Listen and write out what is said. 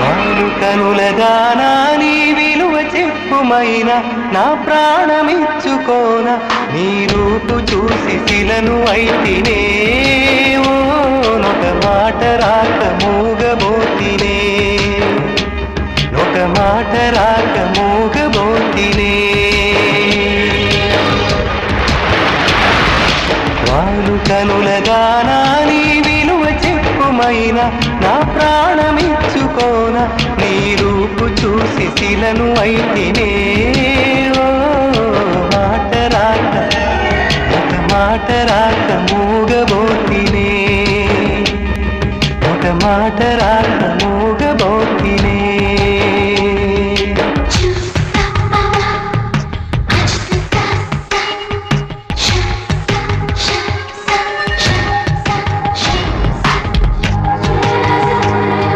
వాలు కనులదానా నీ విలువ చెప్పుమైన నా ప్రాణమిచ్చుకోన నీ రూపు చూసి శిలను అయితినే ఓ నొక మాట రాక మూగబోతినే నొక మాట రాక మూగబోతినే వాలు కనులదానా నీ విలువ చెప్పుమైన నా ప్రాణమిచ్చుకోన నీ రూపు చూసి శిలను అయితినే ఓ మాట రాక ఒక మాట రాక మూగబోతినే ఒక మాట రాక మూగ